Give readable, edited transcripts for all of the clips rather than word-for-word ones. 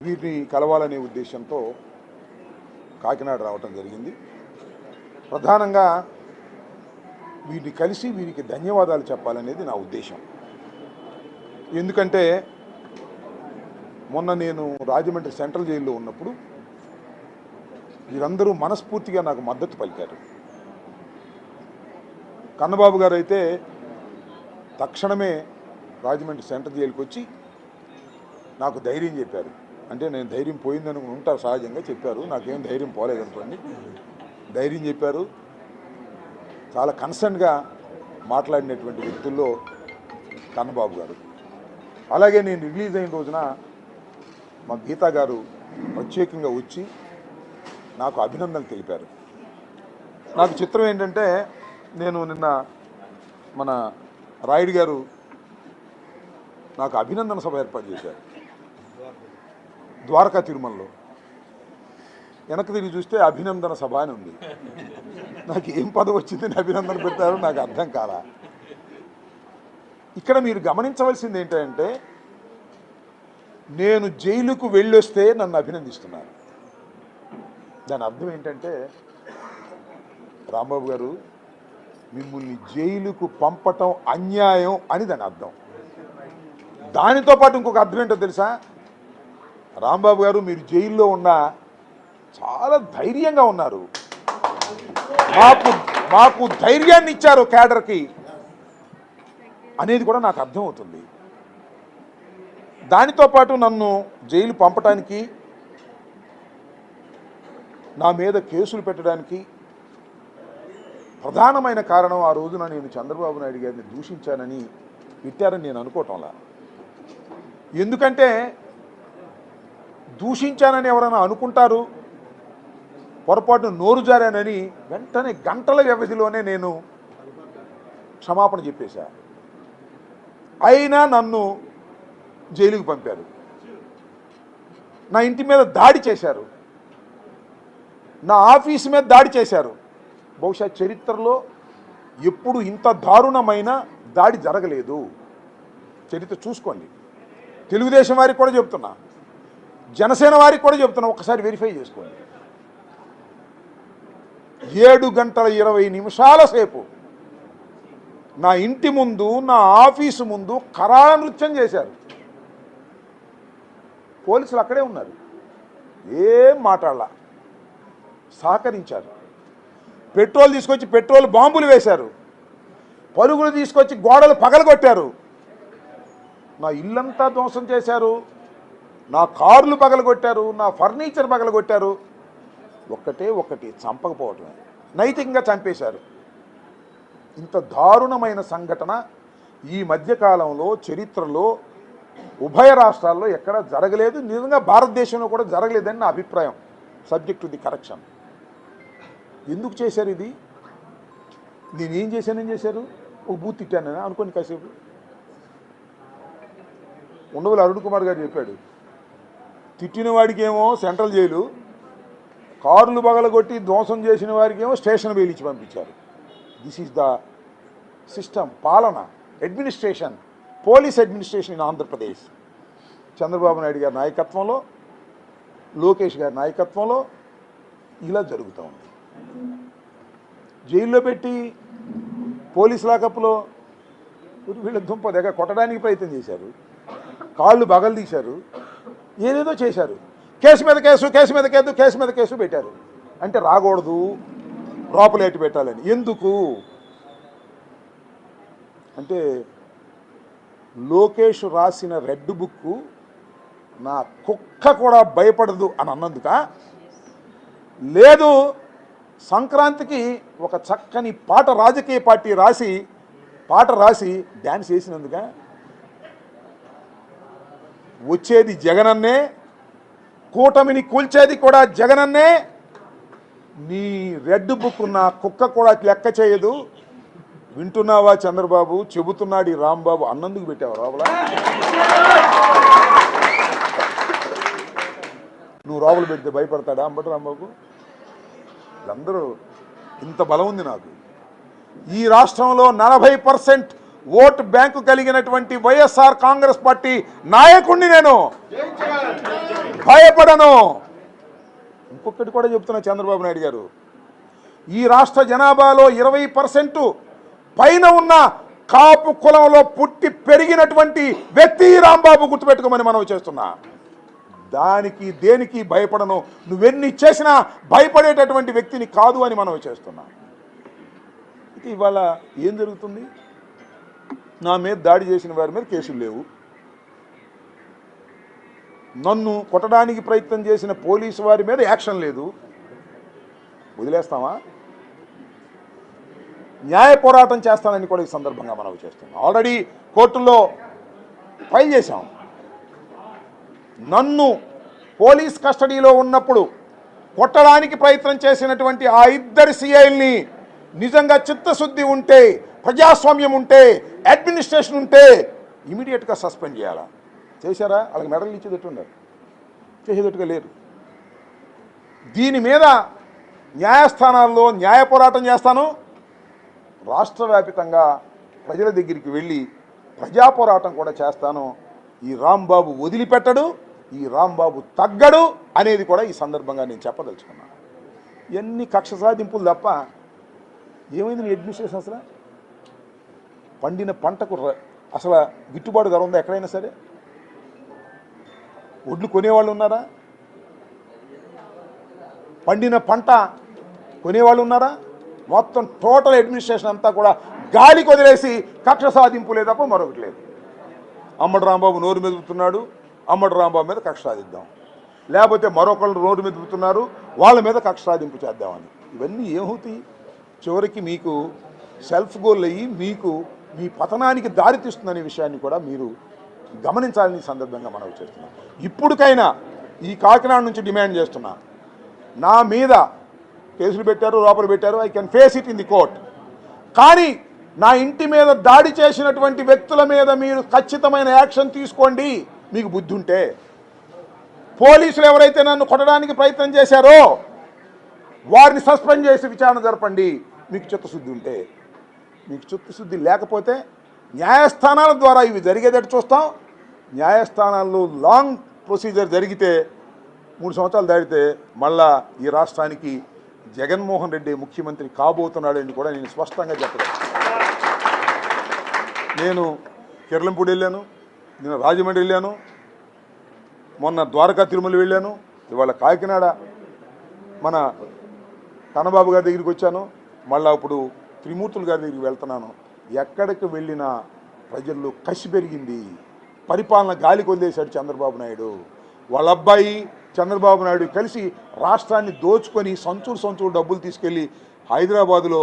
వీరిని కలవాలనే ఉద్దేశంతో కాకినాడ రావటం జరిగింది. ప్రధానంగా వీరిని కలిసి వీరికి ధన్యవాదాలు చెప్పాలనేది నా ఉద్దేశం. ఎందుకంటే మొన్న నేను రాజమండ్రి సెంట్రల్ జైల్లో ఉన్నప్పుడు వీరందరూ మనస్ఫూర్తిగా నాకు మద్దతు పలికారు. కన్నబాబు గారు అయితే తక్షణమే రాజమండ్రి సెంట్రల్ జైలుకి వచ్చి నాకు ధైర్యం చెప్పారు. అంటే నేను ధైర్యం పోయిందని ఉంటారు, సహజంగా చెప్పారు. నాకేం ధైర్యం పోలేదనుకోండి, ధైర్యం చెప్పారు. చాలా కన్సర్న్గా మాట్లాడినటువంటి వ్యక్తుల్లో కన్నబాబు గారు. అలాగే నేను రిలీజ్ అయిన రోజున మా గీతా గారు ప్రత్యేకంగా వచ్చి నాకు అభినందనలు తెలిపారు. నాకు చిత్రం ఏంటంటే, నేను నిన్న మన రాయుడు గారు నాకు అభినందన సభ ఏర్పాటు చేశారు ద్వారకా తిరుమలలో. వెనక్కి తిరిగి చూస్తే అభినందన సభ అని ఉంది. నాకు ఏం పదవి వచ్చిందని అభినందన పెడతారో నాకు అర్థం కాలా. ఇక్కడ మీరు గమనించవలసింది ఏంటంటే, నేను జైలుకు వెళ్ళొస్తే నన్ను అభినందిస్తున్నారు. దాని అర్థం ఏంటంటే, రాంబాబు గారు మిమ్మల్ని జైలుకు పంపటం అన్యాయం అని దాని అర్థం. దానితో పాటు ఇంకొక అర్థం ఏంటో తెలుసా? రాంబాబు గారు మీరు జైల్లో ఉన్న చాలా ధైర్యంగా ఉన్నారు, మాకు ధైర్యాన్ని ఇచ్చారు క్యాడర్కి అనేది కూడా నాకు అర్థమవుతుంది. దానితో పాటు నన్ను జైలు పంపటానికి, నా మీద కేసులు పెట్టడానికి ప్రధానమైన కారణం ఆ రోజున నేను చంద్రబాబు నాయుడు గారిని దూషించానని పెట్టారని నేను అనుకోవటంలా. ఎందుకంటే దూషించానని ఎవరైనా అనుకుంటారు, పొరపాటున నోరు జారానని వెంటనే గంటల వ్యవధిలోనే నేను క్షమాపణ చెప్పేశా. అయినా నన్ను జైలుకు పంపారు, నా ఇంటి మీద దాడి చేశారు, నా ఆఫీసు మీద దాడి చేశారు. బహుశా చరిత్రలో ఎప్పుడు ఇంత దారుణమైన దాడి జరగలేదు. చరిత్ర చూసుకోండి. తెలుగుదేశం వారికి కూడా చెప్తున్నా, జనసేన వారికి కూడా చెప్తున్నా, ఒక్కసారి వెరిఫై చేసుకోండి. 7 గంటల 20 నిమిషాల సేపు నా ఇంటి ముందు, నా ఆఫీసు ముందు కరాళ నృత్యం చేశారు. పోలీసులు అక్కడే ఉన్నారు, ఏం మాట్లాడాల, సహకరించారు. పెట్రోల్ తీసుకొచ్చి పెట్రోల్ బాంబులు వేశారు, పరుగులు తీసుకొచ్చి గోడలు పగలగొట్టారు, నా ఇల్లంతా ధ్వంసం చేశారు, నా కార్లు పగలగొట్టారు, నా ఫర్నిచర్ పగలగొట్టారు. ఒక్కటి చంపకపోవటమే, నైతికంగా చంపేశారు. ఇంత దారుణమైన సంఘటన ఈ మధ్యకాలంలో చరిత్రలో ఉభయ రాష్ట్రాల్లో ఎక్కడ జరగలేదు. నిజంగా భారతదేశంలో కూడా జరగలేదని నా అభిప్రాయం. Subject to the correction. ఎందుకు చేశారు ఇది? నేనేం చేశానని చేశారు? ఒక బూత్ తిట్టాను అనుకోండి. కాసేపు ఉండవల్లి అరుణ్ కుమార్ గారు చెప్పాడు, తిట్టిన వాడికేమో సెంట్రల్ జైలు, కార్లు పగలగొట్టి ధ్వంసం చేసిన వారికేమో స్టేషన్ బెయిల్ ఇచ్చి పంపించారు. దిస్ ఈజ్ ద సిస్టమ్, పాలన, administration, police administration in Andhra Pradesh. Chandrababu Naidu గారి నాయకత్వంలో, లోకేష్ గారి నాయకత్వంలో ఇలా జరుగుతూ ఉంది. జైల్లో పెట్టి పోలీస్ లాకప్లో వీళ్ళ దుంప దగ్గర కొట్టడానికి ప్రయత్నం చేశారు, కాళ్ళు బగలు తీశారు, ఏదేదో చేశారు. కేసు మీద కేసు, కేసు మీద కేసు, కేసు మీద కేసు పెట్టారు. అంటే రాకూడదు, లోపలేటి పెట్టాలని. ఎందుకు అంటే లోకేష్ రాసిన రెడ్ బుక్ నా కుక్క కూడా భయపడదు అని అన్నందుక, లేదు సంక్రాంతికి ఒక చక్కని పాట రాజకీయ పార్టీ పాట రాసి డ్యాన్స్ వేసినందుక, వచ్చేది జగనన్నే, కూటమిని కూల్చేది కూడా జగనన్నే, నీ రెడ్ బుక్ నా కుక్క కూడా లెక్క చేయదు. వింటున్నావా చంద్రబాబు, చెబుతున్నాడు ఈ రాంబాబు అన్నందుకు పెట్టావు రావులా. నువ్వు రావులు పెడితే భయపడతాడా అంబటి రాంబాబు? అందరూ ఇంత బలం ఉంది నాకు. ఈ రాష్ట్రంలో 40% ఓటు బ్యాంకు కలిగినటువంటి వైఎస్ఆర్ కాంగ్రెస్ పార్టీ నాయకుడిని నేను. భయపడను. ఇంకొకటి కూడా చెప్తున్నా చంద్రబాబు నాయుడు గారు, ఈ రాష్ట్ర జనాభాలో 20% పైన ఉన్న కాపు కులంలో పుట్టి పెరిగినటువంటి వ్యక్తి రాంబాబు, గుర్తుపెట్టుకోమని మనం చేస్తున్నా. దానికి దేనికి భయపడను, నువ్వెన్ని చేసినా భయపడేటటువంటి వ్యక్తిని కాదు అని మనం చేస్తున్నా. ఇది ఇవాళ ఏం జరుగుతుంది? నా మీద దాడి చేసిన వారి మీద కేసులు లేవు, నన్ను కొట్టడానికి ప్రయత్నం చేసిన పోలీసు వారి మీద యాక్షన్ లేదు. వదిలేస్తామా? న్యాయ పోరాటం చేస్తానని కూడా ఈ సందర్భంగా మనం చేస్తున్నాం. ఆల్రెడీ కోర్టుల్లో ఫైల్ చేశాం. నన్ను పోలీస్ కస్టడీలో ఉన్నప్పుడు కొట్టడానికి ప్రయత్నం చేసినటువంటి ఆ ఇద్దరు సిఐల్ని నిజంగా చిత్తశుద్ధి ఉంటే, ప్రజాస్వామ్యం ఉంటే, అడ్మినిస్ట్రేషన్ ఉంటే ఇమీడియట్గా సస్పెండ్ చేయాలా? చేశారా? వాళ్ళకి మెడల్ ఇచ్చేటట్టు ఉన్నారు, చేసేటట్టుగా లేరు. దీని మీద న్యాయస్థానాల్లో న్యాయ పోరాటం చేస్తాను. రాష్ట్ర వ్యాపితంగా ప్రజల దగ్గరికి వెళ్ళి ప్రజా పోరాటం కూడా చేస్తాను. ఈ రాంబాబు వదిలిపెట్టడు, ఈ రాంబాబు తగ్గడు అనేది కూడా ఈ సందర్భంగా నేను చెప్పదలుచుకున్నాను. ఎన్ని కక్ష సాధింపులు తప్ప ఏమైంది నీ అడ్మినిస్ట్రేషన్? అసలు పండిన పంటకు అసలు గిట్టుబాటు ధర ఉందా ఎక్కడైనా సరే? ఒడ్లు కొనేవాళ్ళు ఉన్నారా? పండిన పంట కొనేవాళ్ళు ఉన్నారా? మొత్తం టోటల్ అడ్మినిస్ట్రేషన్ అంతా కూడా గాలికి వదిలేసి కక్ష సాధింపులే తప్ప మరొకటి లేదు. అమ్మడు రాంబాబు నోరు మెదుపుతున్నాడు, అమ్మడు రాంబాబు మీద కక్ష సాధిద్దాం, లేకపోతే మరొకళ్ళు నోరు మెదుపుతున్నారు, వాళ్ళ మీద కక్ష సాధింపు చేద్దామని. ఇవన్నీ ఏమవుతాయి? చివరికి మీకు సెల్ఫ్ గోల్ అయ్యి మీకు మీ పతనానికి దారితీస్తుందనే విషయాన్ని కూడా మీరు గమనించాలని సందర్భంగా మనం చేస్తున్నాం. ఇప్పటికైనా ఈ కాకినాడ నుంచి డిమాండ్ చేస్తున్నా, నా మీద కేసులు పెట్టారు, లోపల పెట్టారు, I can face it in the court. కానీ నా ఇంటి మీద దాడి చేసినటువంటి వ్యక్తుల మీద మీరు ఖచ్చితమైన యాక్షన్ తీసుకోండి. మీకు బుద్ధి ఉంటే పోలీసులు ఎవరైతే నన్ను కొట్టడానికి ప్రయత్నం చేశారో వారిని సస్పెండ్ చేసి విచారణ జరపండి, మీకు చిత్తశుద్ధి ఉంటే. మీకు చిత్తశుద్ధి లేకపోతే న్యాయస్థానాల ద్వారా ఇవి జరిగేటట్టు చూస్తాం. న్యాయస్థానాల్లో లాంగ్ ప్రొసీజర్ జరిగితే 3 సంవత్సరాలు దాటితే మళ్ళా ఈ రాష్ట్రానికి జగన్మోహన్ రెడ్డి ముఖ్యమంత్రి కాబోతున్నాడని కూడా నేను స్పష్టంగా చెప్పగలను. నేను కిర్లంపూడి వెళ్ళాను, నేను రాజమండ్రి వెళ్ళాను, మొన్న ద్వారకా తిరుమల వెళ్ళాను, ఇవాళ కాకినాడ మన కన్నబాబు గారి దగ్గరికి వచ్చాను, మళ్ళీ ఇప్పుడు త్రిమూర్తులు గారి దగ్గరికి వెళ్తున్నాను. ఎక్కడికి వెళ్ళినా ప్రజల్లో కసి పెరిగింది. పరిపాలన గాలికి వదిలేశాడు చంద్రబాబు నాయుడు. వాళ్ళ అబ్బాయి చంద్రబాబు నాయుడు కలిసి రాష్ట్రాన్ని దోచుకొని సంచులు డబ్బులు తీసుకెళ్ళి హైదరాబాదులో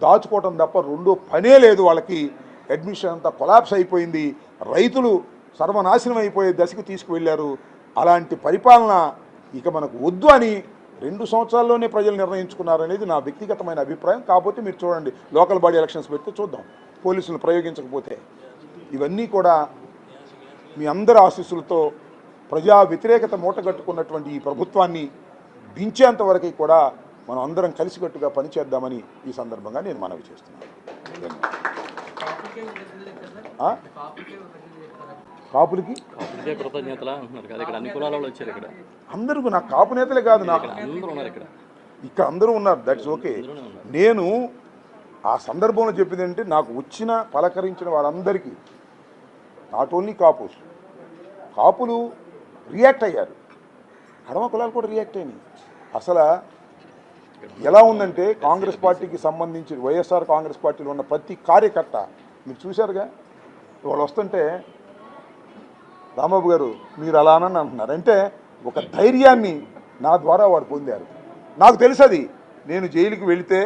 దాచుకోవటం తప్ప రెండో పనే లేదు వాళ్ళకి. అడ్మిషన్ అంతా కొలాప్స్ అయిపోయింది, రైతులు సర్వనాశనం అయిపోయే దశకు తీసుకువెళ్ళారు. అలాంటి పరిపాలన ఇక మనకు వద్దు అని 2 సంవత్సరాల్లోనే ప్రజలు నిర్ణయించుకున్నారనేది నా వ్యక్తిగతమైన అభిప్రాయం. కాకపోతే మీరు చూడండి, లోకల్ బాడీ ఎలక్షన్స్ పెడితే చూద్దాం, పోలీసులు ప్రయోగించకపోతే. ఇవన్నీ కూడా మీ అందరి ఆశీస్సులతో ప్రజా వ్యతిరేకత మూటగట్టుకున్నటువంటి ఈ ప్రభుత్వాన్ని దించేంత వరకు కూడా మనం అందరం కలిసికట్టుగా పనిచేద్దామని ఈ సందర్భంగా నేను మనవి చేస్తున్నాను. కాపులకి అందరూ నాకు కాపు నేతలే కాదు, నాకు ఇక్కడ అందరూ ఉన్నారు, దట్స్ ఓకే. నేను ఆ సందర్భంలో చెప్పింది ఏంటంటే, నాకు వచ్చిన పలకరించిన వాళ్ళందరికీ, నాట్ ఓన్లీ కాపులు రియాక్ట్ అయ్యారు, కడమ కులాలు కూడా రియాక్ట్ అయినాయి. అసలు ఎలా ఉందంటే, కాంగ్రెస్ పార్టీకి సంబంధించి వైఎస్ఆర్ కాంగ్రెస్ పార్టీలో ఉన్న ప్రతి కార్యకర్త మీరు చూశారుగా, వాళ్ళు వస్తుంటే రాంబాబు గారు మీరు అలా అని అంటున్నారు అంటే ఒక ధైర్యాన్ని నా ద్వారా వారు పొందారు. నాకు తెలుసు అది, నేను జైలుకి వెళితే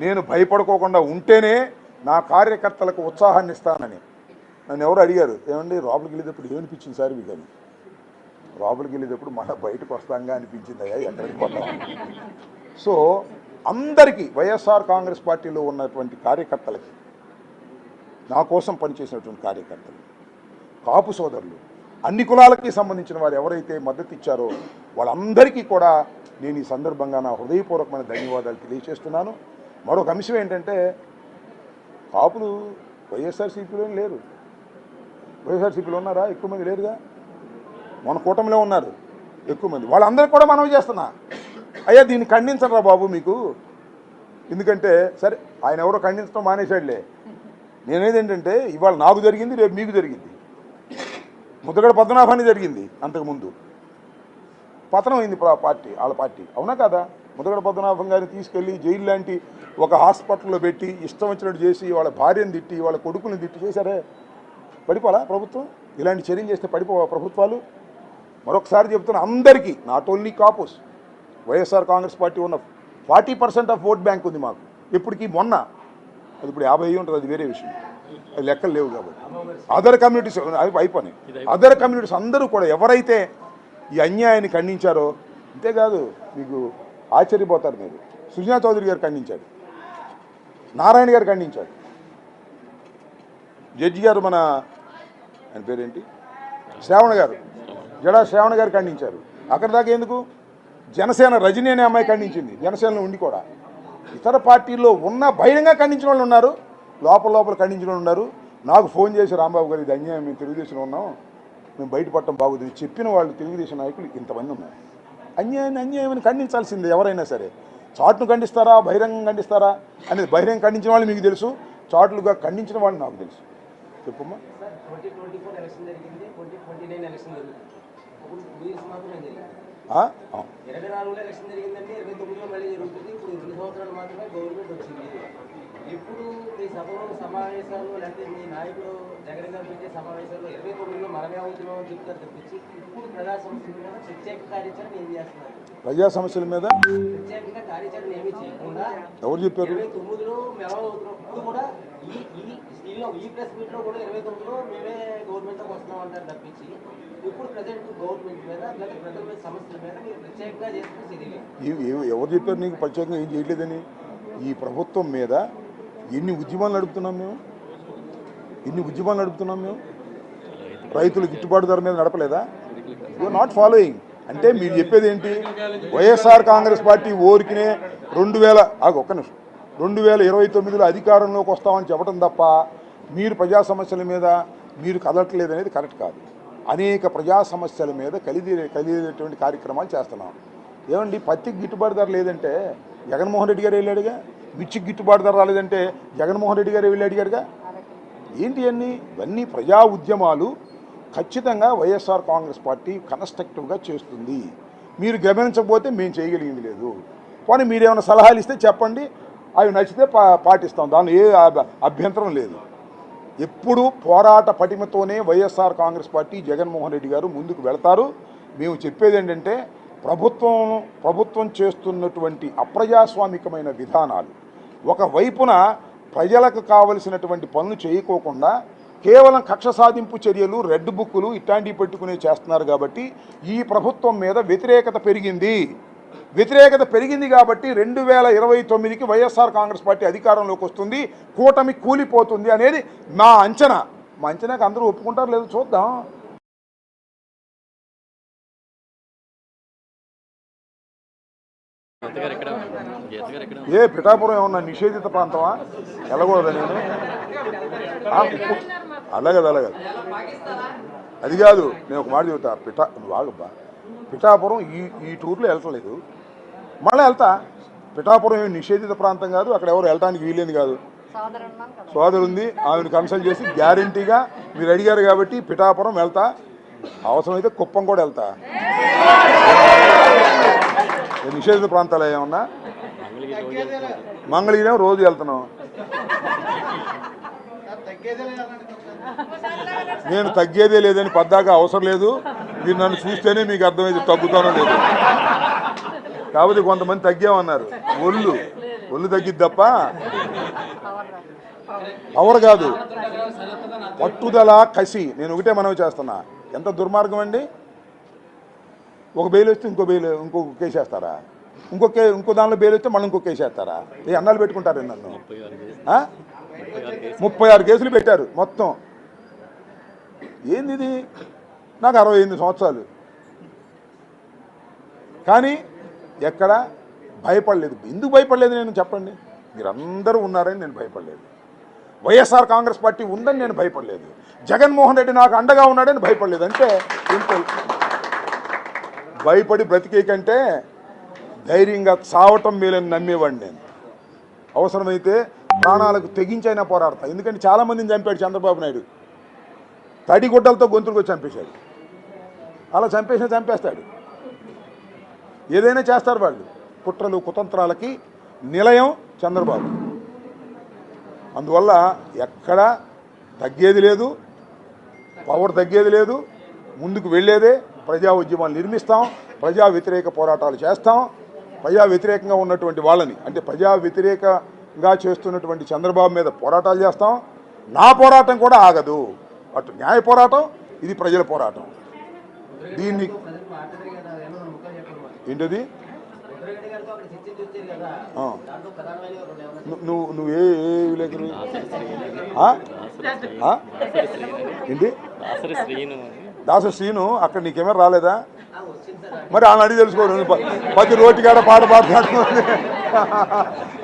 నేను భయపడుకోకుండా ఉంటేనే నా కార్యకర్తలకు ఉత్సాహాన్ని ఇస్తానని. నన్ను ఎవరు అడిగారు, ఏమండి లోపలికి వెళ్ళేటప్పుడు ఏమనిపించింది సార్ మీకు అని. లోపలికి వెళ్ళేటప్పుడు మళ్ళీ బయటకు వస్తాంగా అనిపించింది, అయ్యా ఎక్కడికి పోతాం. సో అందరికీ, వైఎస్ఆర్ కాంగ్రెస్ పార్టీలో ఉన్నటువంటి కార్యకర్తలకి, నా కోసం పనిచేసినటువంటి కార్యకర్తలు, కాపు సోదరులు, అన్ని కులాలకి సంబంధించిన వారు ఎవరైతే మద్దతు ఇచ్చారో వాళ్ళందరికీ కూడా నేను ఈ సందర్భంగా నా హృదయపూర్వకమైన ధన్యవాదాలు తెలియజేస్తున్నాను. మరొక అంశం ఏంటంటే, కాపులు వైఎస్ఆర్సీపీలో లేరు. వైఎస్ఆర్సీపీలో ఉన్నారా? ఎక్కువ మంది లేరుగా. మన కూటమిలో ఉన్నారు ఎక్కువ మంది, వాళ్ళందరికీ కూడా మనవి చేస్తున్నా, అయ్యా దీన్ని ఖండించరా బాబు మీకు. ఎందుకంటే సరే ఆయన ఎవరో ఖండించడం మానేశాడులే. నేనేదేంటంటే ఇవాళ నాకు జరిగింది, రేపు మీకు జరిగింది. ముద్రగడ పద్మనాభాన్ని జరిగింది, అంతకుముందు పతనం అయింది పార్టీ, వాళ్ళ పార్టీ, అవునా కదా. ముద్రగడ పద్మనాభం గారిని తీసుకెళ్ళి జైలు లాంటి ఒక హాస్పిటల్లో పెట్టి ఇష్టం వచ్చినట్టు చేసి వాళ్ళ భార్యను తిట్టి వాళ్ళ కొడుకుని తిట్టి చేశారే, పడిపోలా ప్రభుత్వం? ఇలాంటి చర్యలు చేస్తే పడిపోవా ప్రభుత్వాలు? మరొకసారి చెప్తున్నా అందరికీ, not only Kapus, YSR Congress party ఉన్న 40% ఆఫ్ ఓట్ బ్యాంక్ ఉంది మాకు. ఇప్పటికీ మొన్న అది ఇప్పుడు 50 ఉంటుంది, అది వేరే విషయం, అది లెక్కలు లేవు కాబట్టి. అదర్ కమ్యూనిటీస్ అయిపోయినాయి. అదర్ కమ్యూనిటీస్ అందరూ కూడా ఎవరైతే ఈ అన్యాయాన్ని ఖండించారో, అంతేకాదు మీకు ఆశ్చర్యపోతారు మీరు, సుజనా చౌదరి గారు ఖండించాడు, నారాయణ గారు ఖండించాడు, జడ్జి గారు మన ఆయన పేరేంటి శ్రావణ గారు, జడా శ్రావణ గారు ఖండించారు. అక్కడ దాకా ఎందుకు, జనసేన రజనీ అనే అమ్మాయి ఖండించింది, జనసేనలో ఉండి కూడా. ఇతర పార్టీల్లో ఉన్న బహిరంగ ఖండించిన వాళ్ళు ఉన్నారు, లోపల ఖండించిన వాళ్ళు ఉన్నారు. నాకు ఫోన్ చేసి రాంబాబు గారు ఇది అన్యాయం, మేము తెలుగుదేశంలో ఉన్నాం, మేము బయటపడటం బాగుంది చెప్పిన వాళ్ళు తెలుగుదేశం నాయకులు ఇంతమంది ఉన్నారు. అన్యాయమని ఖండించాల్సిందే ఎవరైనా సరే. చాటును ఖండిస్తారా బహిరంగం ఖండిస్తారా అనేది బహిరంగ ఖండించిన వాళ్ళు మీకు తెలుసు, చాటులుగా ఖండించిన వాళ్ళు నాకు తెలుసు. చెప్పమ్మా. ఇప్పుడు మీ సభలో సమావేశాలు లేకపోతే మీ నాయకులు జగన్ గారు పెట్టే సమావేశాల్లో 29లో మనమే అవుతున్నాం అని చెప్తారు తప్పించి ఇప్పుడు ప్రజా సమస్యల మీద ప్రత్యేక కార్యాచరణ ఏం చేస్తున్నారు? ప్రజా సమస్యల మీద ప్రత్యేకంగా కార్యాచరణ ఏమీ చేయకుండా ఎవరు చెప్పారు? 29లో మేము అవుతున్నాం. ఇప్పుడు కూడా ఈ ప్రెస్ మీట్ లో కూడా 29లో మేమే గవర్నమెంట్లోకి వస్తున్నాం అంటారు తప్పించి ఇప్పుడు ప్రజెంట్ గవర్నమెంట్ మీద లేకపోతే ప్రజల మీద సమస్యల మీద మీరు ప్రత్యేకంగా చేస్తున్న చర్యలు ఎవరు చెప్పారు నీకు ప్రత్యేకంగా ఏం చేయలేదని? ఈ ప్రభుత్వం మీద ఎన్ని ఉద్యమాలు నడుపుతున్నాం మేము? రైతులు గిట్టుబాటు ధర మీద నడపలేదా? You not following. అంటే మీరు చెప్పేది ఏంటి? వైఎస్ఆర్ కాంగ్రెస్ పార్టీ ఓరికినే 2029లో అధికారంలోకి వస్తామని చెప్పడం తప్ప మీరు ప్రజా సమస్యల మీద మీరు కదలట్లేదు అనేది కరెక్ట్ కాదు. అనేక ప్రజా సమస్యల మీద కలిదేటువంటి కార్యక్రమాలు చేస్తున్నాం. ఏమండి పత్తికి గిట్టుబాటు ధర లేదంటే జగన్మోహన్ రెడ్డి గారు వెళ్ళాడుగా, మిర్చికి గిట్టుబాటు ధర రాలేదంటే జగన్మోహన్ రెడ్డి గారు వెళ్ళి అడిగారుగా. ఏంటి ఇవన్నీ ప్రజా ఉద్యమాలు ఖచ్చితంగా వైఎస్ఆర్ కాంగ్రెస్ పార్టీ కన్స్ట్రక్టివ్గా చేస్తుంది. మీరు గమనించకపోతే మేము చేయగలిగింది లేదు. కానీ మీరేమైనా సలహాలు ఇస్తే చెప్పండి, అవి నచ్చితే పాటిస్తాం, దానిలో ఏ అభ్యంతరం లేదు. ఎప్పుడు పోరాట పటిమతోనే వైఎస్ఆర్ కాంగ్రెస్ పార్టీ జగన్మోహన్ రెడ్డి గారు ముందుకు వెళతారు. మేము చెప్పేది ఏంటంటే ప్రభుత్వం చేస్తున్నటువంటి అప్రజాస్వామికమైన విధానాలు, ఒకవైపున ప్రజలకు కావలసినటువంటి పనులు చేయకోకుండా కేవలం కక్ష సాధింపు చర్యలు, రెడ్ బుక్కులు ఇట్లాంటివి పెట్టుకునే చేస్తున్నారు. కాబట్టి ఈ ప్రభుత్వం మీద వ్యతిరేకత పెరిగింది కాబట్టి 2029కి వైఎస్ఆర్ కాంగ్రెస్ పార్టీ అధికారంలోకి వస్తుంది, కూటమి కూలిపోతుంది అనేది మా అంచనా. మా అంచనాకి అందరూ ఒప్పుకుంటారు లేదో చూద్దాం. పిఠాపురం ఏమన్నా నిషేధిత ప్రాంతమా? వెళ్ళకూడదా నేను? అలాగే అది కాదు, నేను ఒక మాట చెబుతా. నువ్వు ఆగబ్బా, పిఠాపురం ఈ టూర్లో వెళ్ళట్లేదు, మళ్ళీ వెళ్తా. పిఠాపురం ఏమి నిషేధిత ప్రాంతం కాదు, అక్కడ ఎవరు వెళ్ళడానికి వీలేని కాదు. సోదరు ఉంది, ఆమెను కన్సల్ట్ చేసి గ్యారంటీగా మీరు అడిగారు కాబట్టి పిఠాపురం వెళ్తా. అవసరమైతే కుప్పం కూడా వెళ్తా. నిషేధిత ప్రాంతాలు ఏమన్నా? మంగళగిరి రోజు వెళ్తున్నాం. నేను తగ్గేదే లేదని పద్దాకా అవసరం లేదు. మీరు నన్ను చూస్తేనే మీకు అర్థమైంది తగ్గుతానో లేదు. కాబట్టి కొంతమంది తగ్గామన్నారు. ఒళ్ళు తగ్గిద్ది తప్ప పవర్ కాదు, పట్టుదల, కసి. నేను ఒకటే మనవి చేస్తున్నా. ఎంత దుర్మార్గం అండి! ఒక బెయిల్ వస్తే ఇంకో కేసు వేస్తారా? ఇంకో దానిలో బెయిల్ వస్తే మళ్ళీ ఇంకో కేసు వేస్తారా? అన్నాలు పెట్టుకుంటారు నన్ను. 36 కేసులు పెట్టారు మొత్తం. ఏంది ఇది? నాకు 68 సంవత్సరాలు, కానీ ఎక్కడ భయపడలేదు. ఎందుకు భయపడలేదు నేను చెప్పండి? మీరందరూ ఉన్నారని నేను భయపడలేదు. వైఎస్ఆర్ కాంగ్రెస్ పార్టీ ఉందని నేను భయపడలేదు. జగన్మోహన్ రెడ్డి నాకు అండగా ఉన్నాడని భయపడలేదు. అంటే సింపుల్. భయపడి బ్రతికే కంటే ధైర్యంగా చావటం మేలని నమ్మేవాడిని నేను. అవసరమైతే ప్రాణాలకు తెగించైనా పోరాడతా. ఎందుకంటే చాలామందిని చంపాడు చంద్రబాబు నాయుడు. తడిగుడ్డలతో గొంతులకు వచ్చి చంపేశాడు. అలా చంపేస్తాడు. ఏదైనా చేస్తారు వాళ్ళు. కుట్రలు కుతంత్రాలకి నిలయం చంద్రబాబు. అందువల్ల ఎక్కడ తగ్గేది లేదు, పవర్ తగ్గేది లేదు, ముందుకు వెళ్ళేదే. ప్రజా ఉద్యమాలు నిర్మిస్తాం, ప్రజా వ్యతిరేక పోరాటాలు చేస్తాం. ప్రజా వ్యతిరేకంగా ఉన్నటువంటి వాళ్ళని, అంటే ప్రజా వ్యతిరేకంగా చేస్తున్నటువంటి చంద్రబాబు మీద పోరాటాలు చేస్తాం. నా పోరాటం కూడా ఆగదు. అటు న్యాయ పోరాటం, ఇది ప్రజల పోరాటం. దీన్ని ఏంటది నువ్వు ఏ విలేకరు ఏంటి దాసరి శ్రీను అక్కడ నీకేమైనా రాలేదా? మరి ఆయన అడిగి తెలుసుకోరు. ప్రతి రోడ్డుకాడ పాట పాడుతున్నాడు.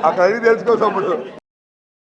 అక్కడ అడిగి తెలుసుకోవచ్చు.